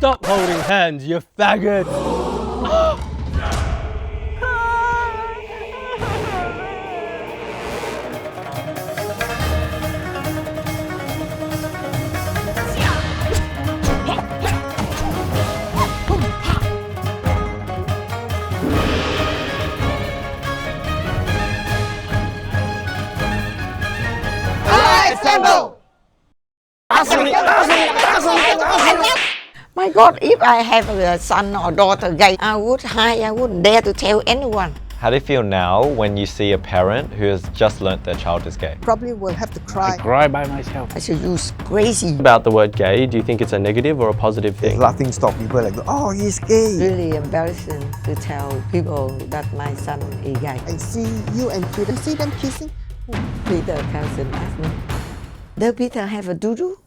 Stop holding hands, you faggot! My God, if I have a son or daughter gay, I would hide, I wouldn't dare to tell anyone. How do you feel now when you see a parent who has just learnt their child is gay? Probably will have to cry. I cry by myself. I should use crazy. About the word gay, do you think it's a negative or a positive thing? Laughing stock, people like, oh, he's gay. Really embarrassing to tell people that my son is gay. I see you and Peter, see them kissing. Peter cousin asked me, does Peter have a doo-doo?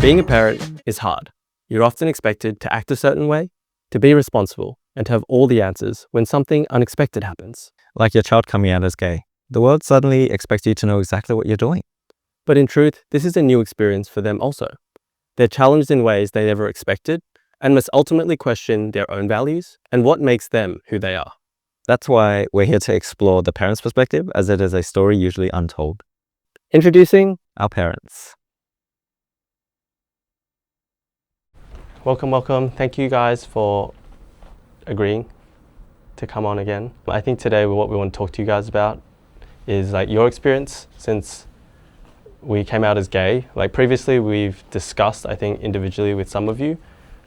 Being a parent is hard. You're often expected to act a certain way, to be responsible, and to have all the answers when something unexpected happens. Like your child coming out as gay. The world suddenly expects you to know exactly what you're doing. But in truth, this is a new experience for them also. They're challenged in ways they never expected and must ultimately question their own values and what makes them who they are. That's why we're here to explore the parent's perspective, as it is a story usually untold. Introducing Our parents. Welcome. Thank you guys for agreeing to come on again. I think today what we want to talk to you guys about is like your experience since we came out as gay. Like previously we've discussed, I think individually with some of you,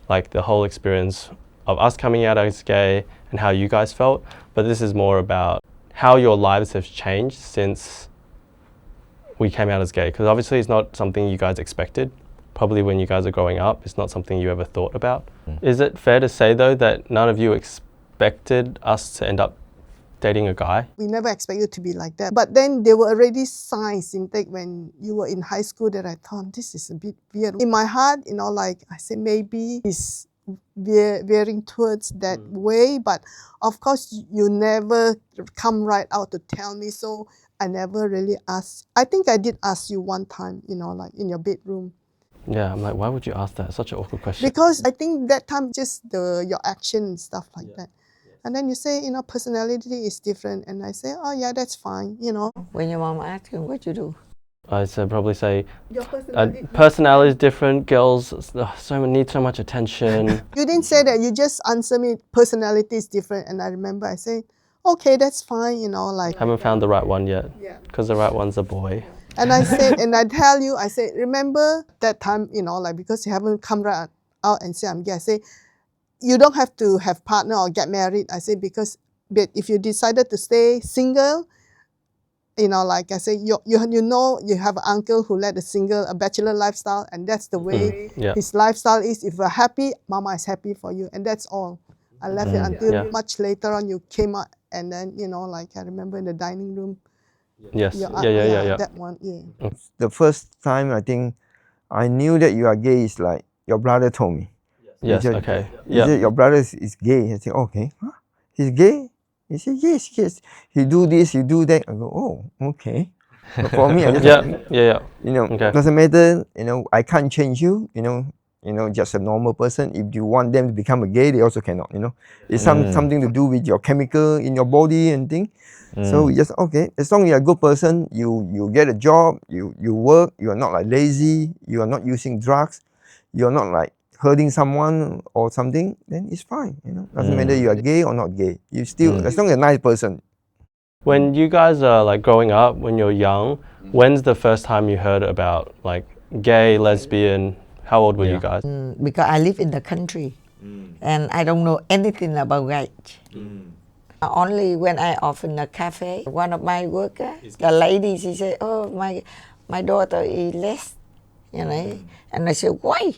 like the whole experience of us coming out as gay and how you guys felt. But this is more about how your lives have changed since we came out as gay. Because obviously it's not something you guys expected. Probably when you guys are growing up, it's not something you ever thought about. Is it fair to say though that none of you expected us to end up dating a guy? We never expect you to be like that. But then there were already signs in take when you were in high school that I thought this is a bit weird. In my heart, like I said, maybe he's veering towards that way. But of course, you never come right out to tell me. So I never really asked. I think I did ask you one time, like in your bedroom. Yeah, I'm like, why would you ask that? Such an awkward question. Because I think that time just your action and stuff like that. And then you say, personality is different. And I say, oh yeah, that's fine, When your mom asks you, what you do? I said probably say, Your personality is different, girls need so much attention. You didn't say that, you just answer me, personality is different. And I remember I said, okay, that's fine, Haven't found the right one yet, because the right one's a boy. And I said, and I tell you, I said, remember that time, because you haven't come right out and say I'm gay. I say, you don't have to have partner or get married. I say, but if you decided to stay single, like I say, you have an uncle who led a bachelor lifestyle, and that's the way his lifestyle is. If you're happy, mama is happy for you, and that's all. I left it until much later on you came out, and then, I remember in the dining room. Yes. Yeah. That one, The first time I think I knew that you are gay is like your brother told me. Yes, said, okay. He said, your brother is gay. I said, okay. Huh? He's gay? He said, yes. He do this, he do that. I go, oh, okay. But for me, I just okay. Doesn't matter, I can't change you, just a normal person. If you want them to become a gay, they also cannot, It's something to do with your chemical in your body and thing. So just, okay, as long as you're a good person, you get a job, you work, you are not like lazy, you are not using drugs, you're not like hurting someone or something, then it's fine, Doesn't matter you are gay or not gay. You still, as long as you're a nice person. When you guys are like growing up, when you're young, when's the first time you heard about like gay, lesbian? How old were you guys? Because I live in the country and I don't know anything about gay. Only when I off in a cafe, one of my workers, the lady, she said, oh, my daughter is less, And I said, why?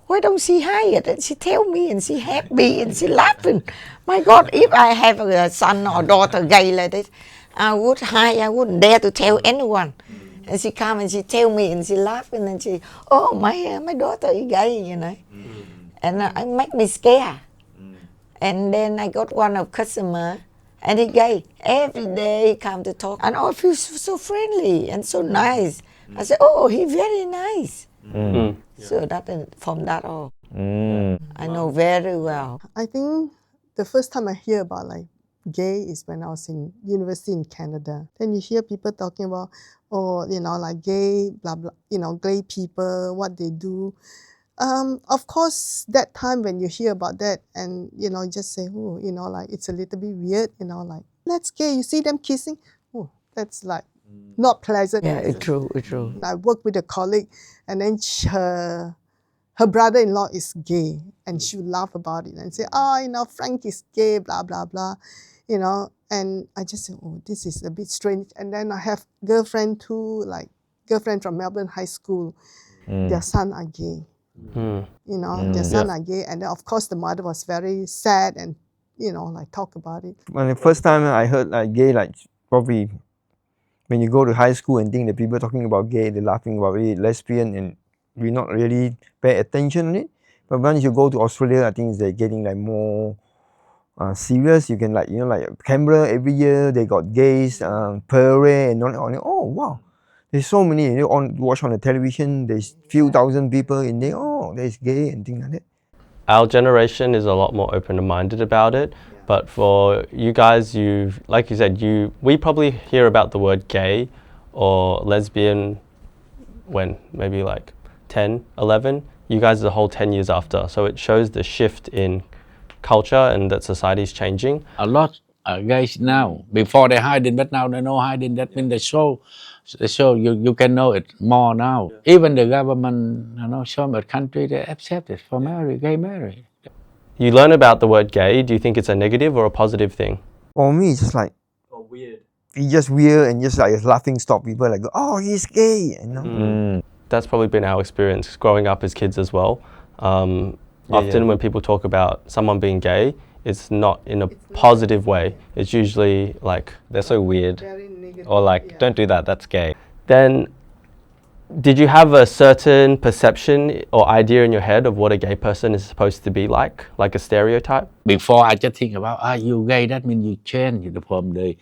Why don't she hide it? She tell me and she happy and she laughing. My God, if I have a son or daughter gay like this, I would hide, I wouldn't dare to tell anyone. And she come and she tell me and she laughing and she, oh, my daughter is gay, And it make me scared. And then I got one of customer, and he gay. Every day he come to talk, and I feel so friendly and so nice. I said, oh, he very nice. Mm. So that from that on, Mm. I know very well. I think the first time I hear about like gay is when I was in university in Canada. Then you hear people talking about, oh, like gay, blah, blah, gay people, what they do. Of course, that time when you hear about that and, just say, oh, like it's a little bit weird, like, that's gay. You see them kissing? Oh, that's like not pleasant. Yeah, it's true, it's true. I work with a colleague and then her brother-in-law is gay and she would laugh about it and say, oh, Frank is gay, blah, blah, blah, and I just say, oh, this is a bit strange. And then I have girlfriend from Melbourne High School, their son are gay. Their son are gay, and then of course the mother was very sad and like talk about it. When the first time I heard like gay, like probably when you go to high school and think that people talking about gay, they're laughing about it, lesbian, and we not really pay attention on it. But once you go to Australia, I think they're getting like more serious. You can like Canberra every year they got gays parade and on. Oh wow. There's so many, watch on the television, there's few thousand people in there, oh, there's gay and things like that. Our generation is a lot more open-minded about it, but for you guys, like you said, we probably hear about the word gay or lesbian when maybe like 10, 11. You guys are the whole 10 years after, so it shows the shift in culture and that society is changing. A lot guys now, before they hiding, but now they know hiding. That means they show you can know it more now. Even the government, some country they accept it for gay marriage. You learn about the word gay. Do you think it's a negative or a positive thing? For me, it's just like weird. It's just weird and just like a laughing stock. People like, oh, he's gay, That's probably been our experience growing up as kids as well. Often when people talk about someone being gay, it's not in a positive way. It's usually like, They're so weird. Or like, don't do that, that's gay. Then did you have a certain perception or idea in your head of what a gay person is supposed to be like a stereotype? Before I just think about, you gay, that means you change from the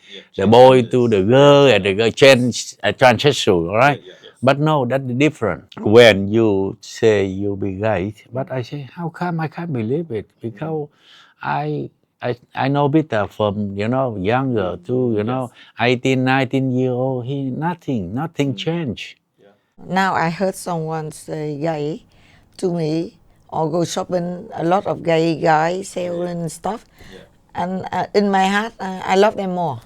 boy to the girl, and the girl change transsexual, all right? But no, that's different. When you say you be gay, but I say, how come I can't believe it? Because I know better from, younger to, 18, 19-year-old, nothing changed. Now I heard someone say gay to me or go shopping, a lot of gay guys selling stuff. And in my heart, I love them more.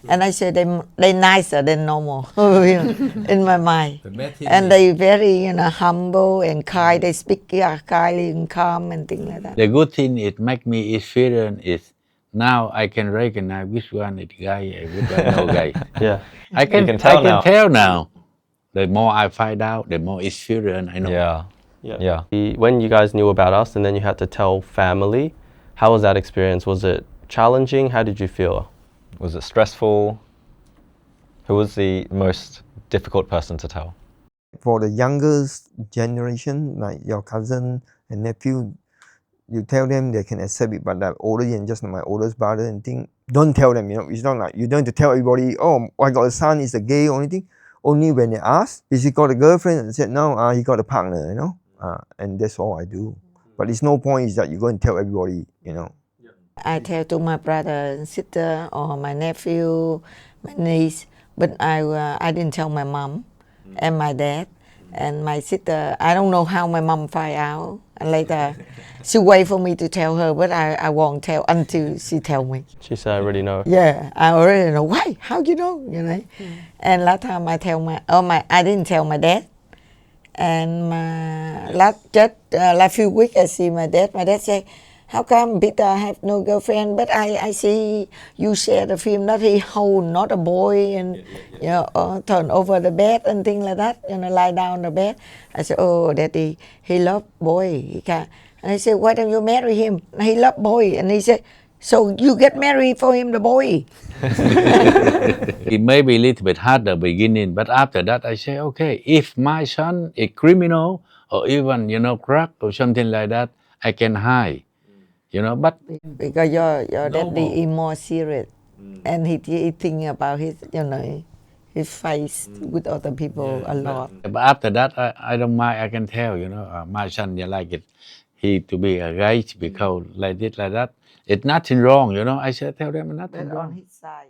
And I say they nicer than normal in my mind. And they very humble and kind. They speak kindly and calm and things like that. The good thing it make me experience is now I can recognize which one is gay and which one no gay. Yeah. I can tell now. The more I find out, the more experience I know. Yeah. When you guys knew about us and then you had to tell family, how was that experience? Was it challenging? How did you feel? Was it stressful? Who was the most difficult person to tell? For the youngest generation, like your cousin and nephew, you tell them they can accept it, but that older than just my oldest brother and thing, don't tell them, it's not like you don't have to tell everybody, oh, I got a son, is a gay or anything. Only when they ask, is he got a girlfriend? And said, no, he got a partner, and that's all I do. But it's no point is that you go and tell everybody, I tell to my brother and sister or my nephew, my niece, but I didn't tell my mom and my dad and my sister. I don't know how my mom find out. And later, she wait for me to tell her, but I won't tell until she tell me. She said, I already know. Yeah, I already know. Why? How you know? And last time I I didn't tell my dad. And last few weeks I see my dad. My dad say, how come Peter have no girlfriend? But I see you share the film that he hold not a boy and turn over the bed and things like that, lie down on the bed. I said, oh, daddy, he love boy. He can. And I said, why don't you marry him? He love boy. And he said, so you get married for him, the boy. It may be a little bit hard at the beginning, but after that I say, okay, if my son is criminal or even, crack or something like that, I can hide. But because your daddy is more serious, and he think about his, he faced with other people a lot. But after that, I don't mind. I can tell, my son, you like it. He to be a gay because like this, like that. It's nothing wrong, I said, tell them nothing But on wrong. his side,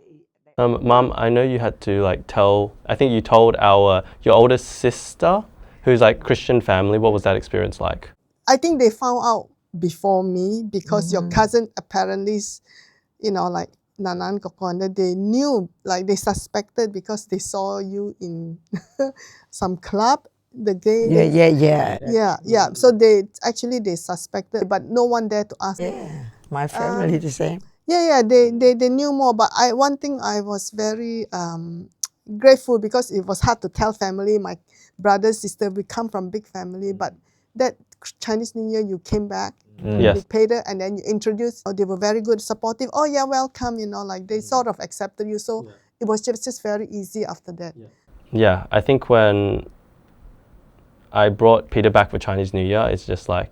Mom, I know you had to like tell. I think you told your oldest sister, who's like Christian family. What was that experience like? I think they found out before me because your cousin apparently, like Nanan Kokon, they knew, like they suspected because they saw you in some club, the gay. Yeah. So they suspected, but no one dared to ask. yeah, my family the same. Yeah, they knew more. But one thing I was very grateful because it was hard to tell family. My brother, sister, we come from big family, but that Chinese New Year you came back. Yes. With Peter, and then you introduced. They were very good, supportive. Oh yeah, welcome. Like they sort of accepted you. So it was just very easy after that. Yeah, I think when I brought Peter back for Chinese New Year, it's just like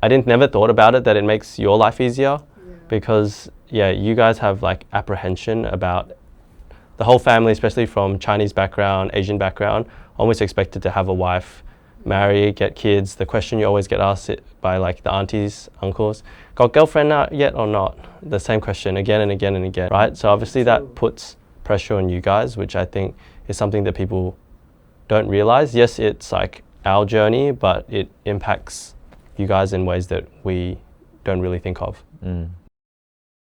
I never thought about it that it makes your life easier because you guys have like apprehension about the whole family, especially from Chinese background, Asian background, almost expected to have a wife, marry, get kids. The question you always get asked by like the aunties, uncles, got girlfriend out yet or not? The same question again and again and again, right? So obviously that puts pressure on you guys, which I think is something that people don't realize. Yes, it's like our journey, but it impacts you guys in ways that we don't really think of.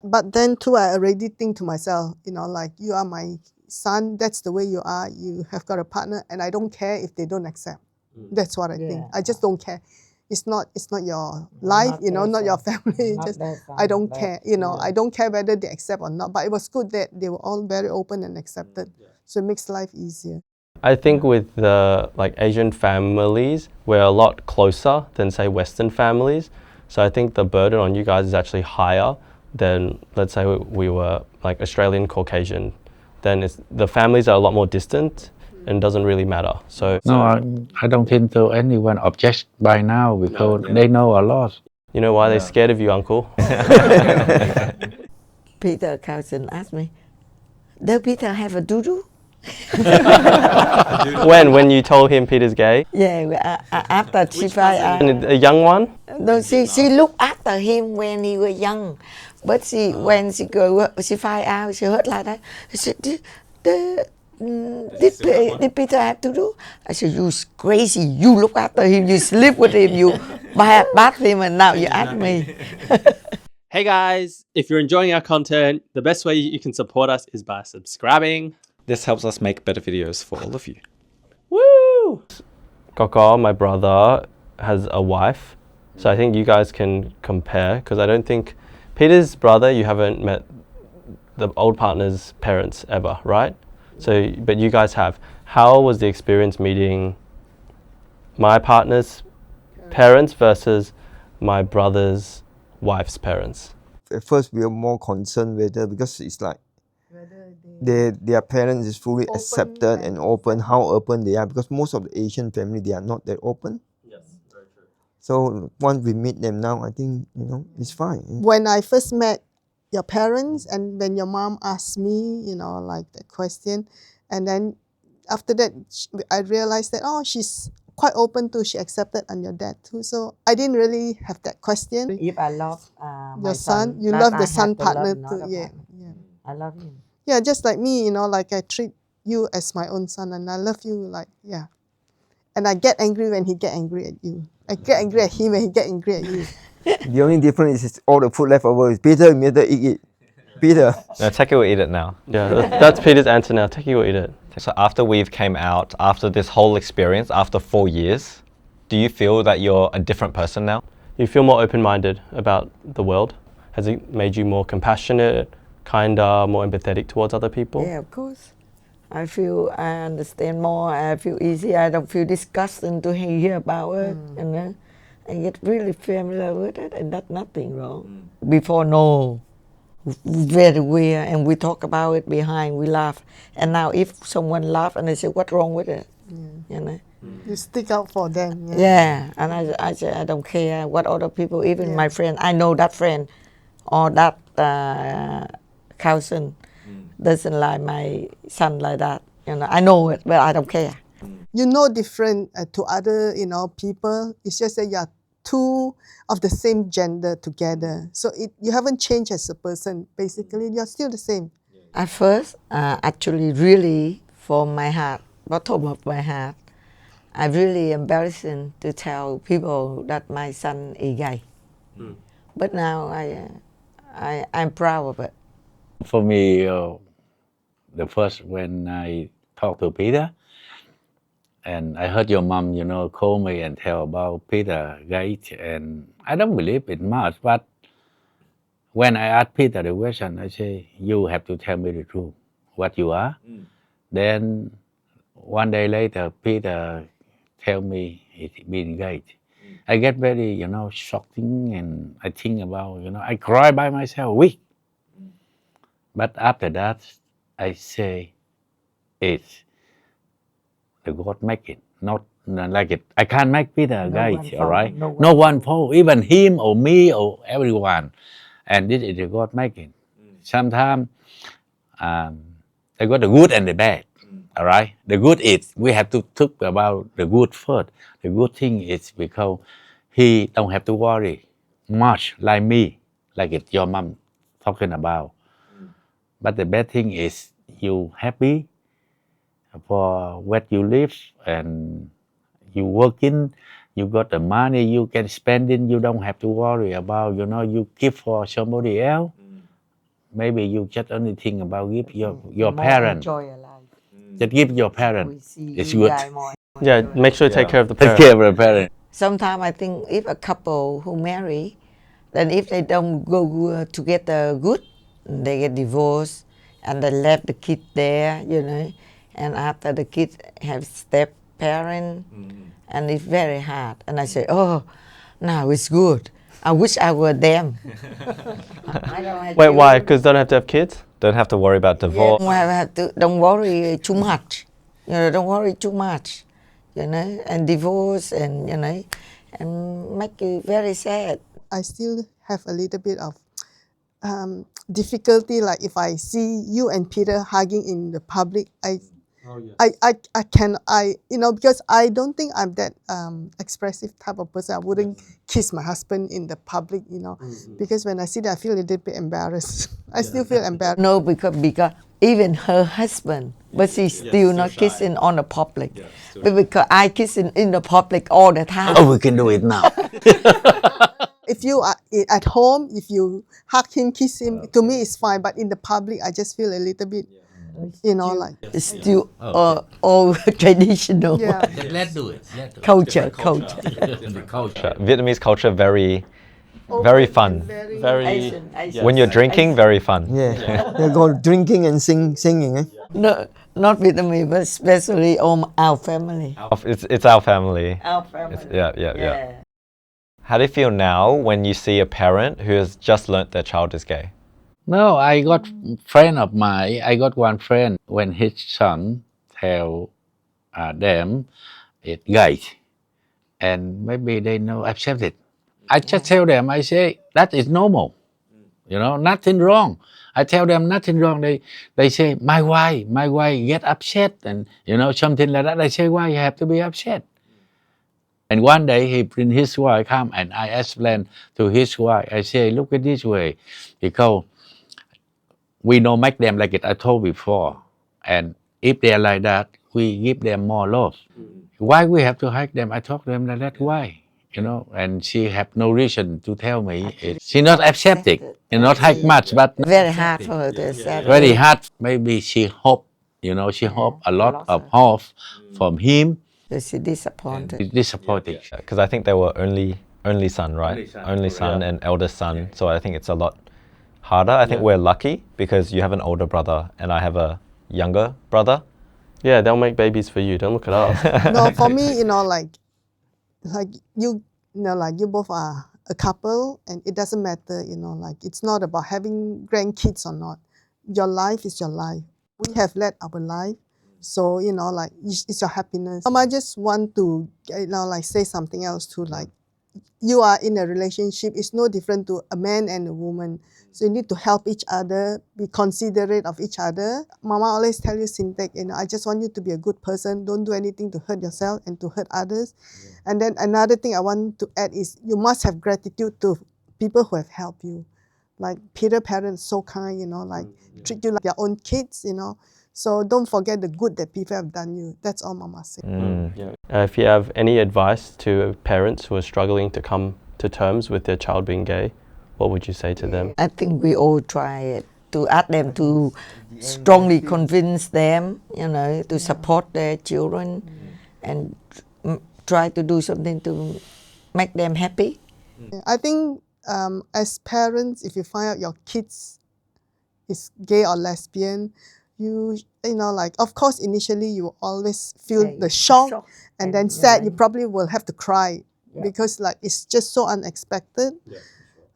But then too, I already think to myself, like you are my son. That's the way you are. You have got a partner, and I don't care if they don't accept. That's what I think. I just don't care. It's not your life, not your family. I don't care. I don't care whether they accept or not. But it was good that they were all very open and accepted. So it makes life easier. I think with the like Asian families, we're a lot closer than say Western families. So I think the burden on you guys is actually higher than, let's say we were like Australian Caucasian. Then the families are a lot more distant. And doesn't really matter. So No, I don't think so anyone objects by now because they know a lot. You know why they're scared of you, Uncle? Peter cousin asked me, "Does Peter have a doodoo?" When you told him Peter's gay? Yeah, after she find out. And a young one? No, she looked after him when he was young, but when she grew up, she find out, she heard like that. She said, did Peter have to do? I said, you crazy, you look after him, you sleep with him, you bath him, and now you ask me. Hey guys, if you're enjoying our content, the best way you can support us is by subscribing. This helps us make better videos for all of you. Woo! Koko, my brother, has a wife, so I think you guys can compare, because I don't think Peter's brother, you haven't met the old partner's parents ever, right? So, but you guys have. How was the experience meeting my partner's parents versus my brother's wife's parents? At first, we were more concerned whether, because it's like their parents is fully accepted and open, how open they are, because most of the Asian family, they are not that open. Yes, very true. So once we meet them now, I think, it's fine. When I first met your parents, and when your mom asked me, like the question, and then after that, I realized that, she's quite open to, she accepted, and your dad too. So I didn't really have that question. If I love Your son, you love the son partner too. Yeah. I love him. Yeah, just like me, like I treat you as my own son, and I love you, and I get angry when he get angry at you. I get angry at him when he get angry at you. The only difference is all the food left over is Peter immediately eat it. Peter. No, Tekky will eat it now. Yeah, that's Peter's answer now. Tekky will eat it. So after we've came out, after this whole experience, after 4 years, do you feel that you're a different person now? You feel more open-minded about the world? Has it made you more compassionate, kinder, more empathetic towards other people? Yeah, of course. I understand more. I feel easy. I don't feel disgusting to hear about it. I get really familiar with it, and that's nothing wrong. Before, no, very weird, and we talk about it behind, we laugh. And now if someone laugh and they say, what's wrong with it? You stick out for them. Yeah, and I say, I don't care what other people, even my friend, I know that friend or that cousin, doesn't like my son like that. You know, I know it, but I don't care. You know different to other, people. It's just that you're two of the same gender together. So you haven't changed as a person. Basically, you're still the same. At first, actually, really, from my heart, bottom of my heart, I really embarrassing to tell people that my son is gay. But now I'm proud of it. For me, the first when I talked to Peter, and I heard your mom, call me and tell about Peter gay, and I don't believe it much. But when I asked Peter the question, I say, you have to tell me the truth, what you are. Then one day later, Peter tell me he's been gay. I get very, shocking, and I think about, I cry by myself a week. But after that, I say, it's the God make it, not like it. I can't make Peter gay, all right? No one fault, even him or me or everyone. And this is the God make it. Sometimes they got the good and the bad, all right? The good is we have to talk about the good first. The good thing is because he don't have to worry much like me, like it your mom talking about. But the bad thing is you happy for what you live and you working, you got the money, you can spend it, you don't have to worry about, you give for somebody else. Maybe you just only think about give your parent. Enjoy your life. Just give your parent. It's good. Yeah, make sure to take care of the Take parents. care of the parent. Sometimes I think if a couple who marry, then if they don't go together good, they get divorced and they left the kid there, and after the kids have step parent, and it's very hard. And I say, oh, now it's good. I wish I were them. I don't have Wait, why? children. Because don't have to have kids? Don't have to worry about divorce. Don't worry too much. Don't worry too much. And divorce and and make you very sad. I still have a little bit of difficulty. Like if I see you and Peter hugging in the public, I because I don't think I'm that expressive type of person. I wouldn't kiss my husband in the public, because when I see that, I feel a little bit embarrassed. I still feel embarrassed. No, because even her husband, but she's still not kissing on the public. But because I kissing in the public all the time. Oh, we can do it now. If you are at home, if you hug him, kiss him, to me it's fine. But in the public, I just feel a little bit, like. It's still old traditional Yeah. Let's do it. culture. Vietnamese culture, very fun. Very. Asian. When you're drinking, very fun. Yeah. They go drinking and singing. Eh? No, not Vietnamese, but especially our family. It's our family. Our family. Yeah. How do you feel now when you see a parent who has just learnt their child is gay? No, I got one friend when his son tell them it's gay, and maybe they know accept it. I just tell them, I say that is normal, nothing wrong. I tell them nothing wrong. They say my wife get upset and something like that. I say why you have to be upset? And one day he bring his wife come and I explain to his wife. I say look at this way, because we don't make them like it. I told before, and if they are like that, we give them more love. Why we have to hug them? I talk to them like that. Why? And she have no reason to tell me. She not accepting, not hug much, but Very hard for her to accept. very hard. Maybe she hope, she hope a lot of hope from him. She's disappointed. It's disappointing. Because I think they were only son, right? Only son and eldest son. So I think it's a lot harder. I think we're lucky because you have an older brother and I have a younger brother. Yeah, they'll make babies for you. Don't look at us. No, for me, like you both are a couple, and it doesn't matter, like it's not about having grandkids or not. Your life is your life. We have led our life, so like it's your happiness. I just want to, say something else too, like, you are in a relationship, it's no different to a man and a woman. So you need to help each other, be considerate of each other. Mama always tell you, Sintek, I just want you to be a good person. Don't do anything to hurt yourself and to hurt others. And then another thing I want to add is you must have gratitude to people who have helped you. Like Peter's parents, so kind, like treat you like their own kids, So don't forget the good that people have done you. That's all Mama said. If you have any advice to parents who are struggling to come to terms with their child being gay, what would you say to them? I think we all try to ask them to strongly convince them, to support their children and try to do something to make them happy. I think as parents, if you find out your kids is gay or lesbian, of course, initially you always feel the shock and then sad. You probably will have to cry because it's just so unexpected.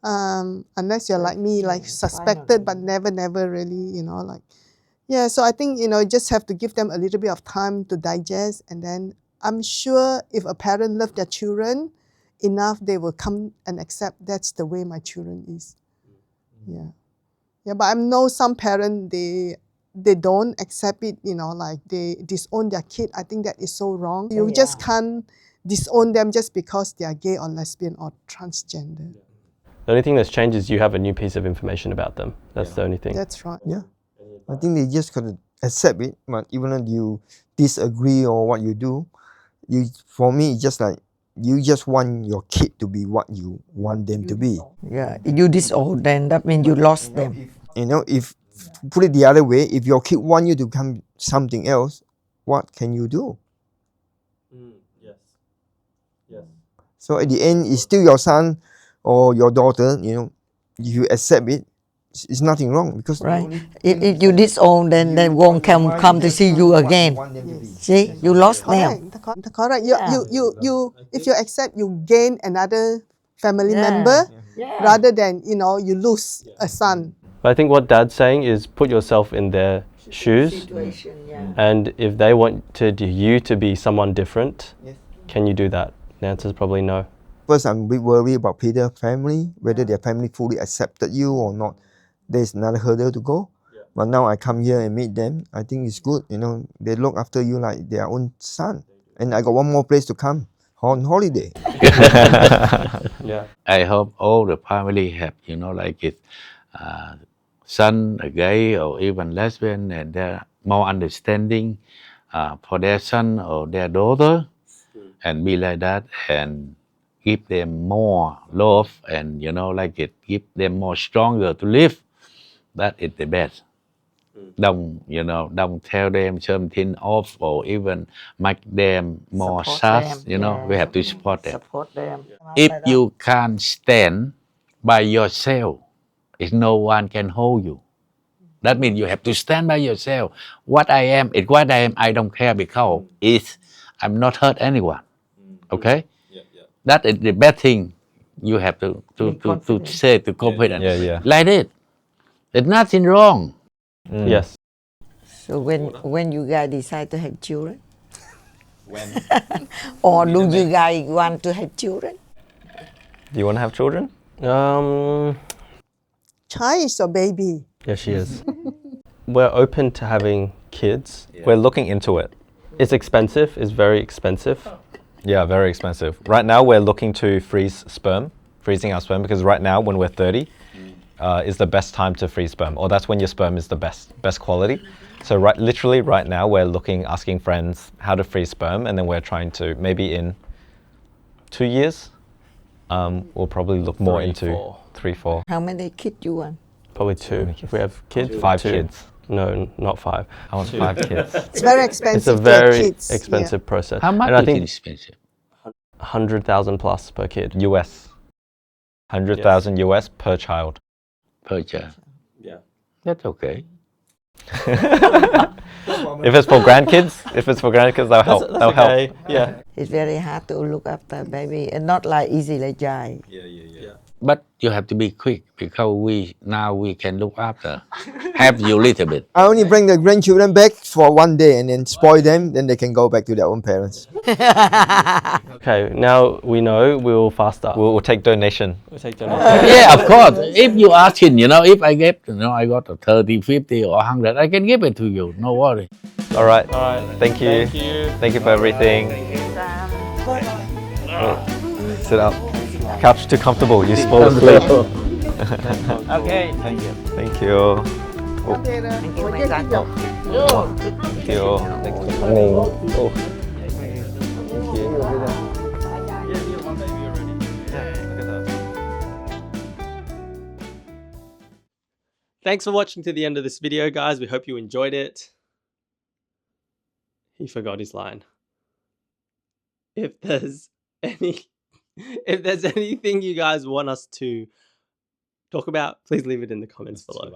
Unless you're like me, suspected but never really, So I think, just have to give them a little bit of time to digest, and then I'm sure if a parent loves their children enough, they will come and accept that's the way my children is. But I know some parents, they don't accept it, they disown their kid. I think that is so wrong. You just can't disown them just because they are gay or lesbian or transgender. The only thing that's changed is you have a new piece of information about them. That's the only thing. That's right. Yeah. I think they just got to accept it, but even if you disagree or what you do, for me, it's just like you just want your kid to be what you want them to be. Yeah, you disown them, that means you lost them. If put it the other way, if your kid want you to become something else, what can you do? Yes. So at the end, it's still your son or your daughter. You accept it. It's nothing wrong because if you disown, then they won't come to see you again. See, you lost them. Correct. You if you accept, you gain another family member rather than you lose a son. But I think what Dad's saying is put yourself in their shoes, and if they wanted you to be someone different, can you do that? The answer is probably no. First, I'm a bit worried about Peter's family, whether their family fully accepted you or not. There's another hurdle to go. But now I come here and meet them. I think it's good. They look after you like their own son. And I got one more place to come on holiday. I hope all the family have, son, a gay or even lesbian, and they're more understanding for their son or their daughter, and be like that, and give them more love, and give them more stronger to live. That is the best. Don't tell them something off or even make them more sad. We have to support them. If you can't stand by yourself, if no one can hold you, that means you have to stand by yourself. What I am is what I am. I don't care because I'm not hurt anyone. Okay? That is the best thing you have to say to confidence. Like it. There's nothing wrong. Yes. So when you guys decide to have children? Or do you guys want to have children? Do you want to have children? Chai is your baby. Yes, she is. We're open to having kids. We're looking into it. It's expensive. It's very expensive. Yeah, very expensive. Right now, we're looking to freezing our sperm, because right now, when we're 30, is the best time to freeze sperm, or that's when your sperm is the best quality. So literally right now, we're asking friends how to freeze sperm, and then we're trying to, maybe in 2 years, we'll probably look more into 3, 4. How many kids you want? Probably 2. If we have kids, 5 2. kids. No, not 5. I want 5 kids. It's very expensive. It's a to very have kids. expensive process. How much and I is think it expensive? 100,000 plus per kid. US. 100,000 US per child. Per child. Yeah. That's okay. If it's for grandkids, that'll help. That'll help. Yeah. It's very hard to look after a baby, and not like easy like Jai. Yeah. But you have to be quick because we can look after. Have you little bit. I only bring the grandchildren back for one day and then spoil them, then they can go back to their own parents. Okay, now we know we'll fast up. We'll take donation. We'll take donation. Yeah, of course. If you asking, if I get, I got a 30, 50 or 100, I can give it to you. No worry. All right. All right. Thank you. Thank you. Thank you for everything. Sit up. Couch too comfortable. You fall asleep. Okay, thank you. Thank you. Thank you, my son. Thank you. Oh. Thanks for watching to the end of this video, guys. We hope you enjoyed it. He forgot his line. If there's anything you guys want us to talk about, please leave it in the comments below.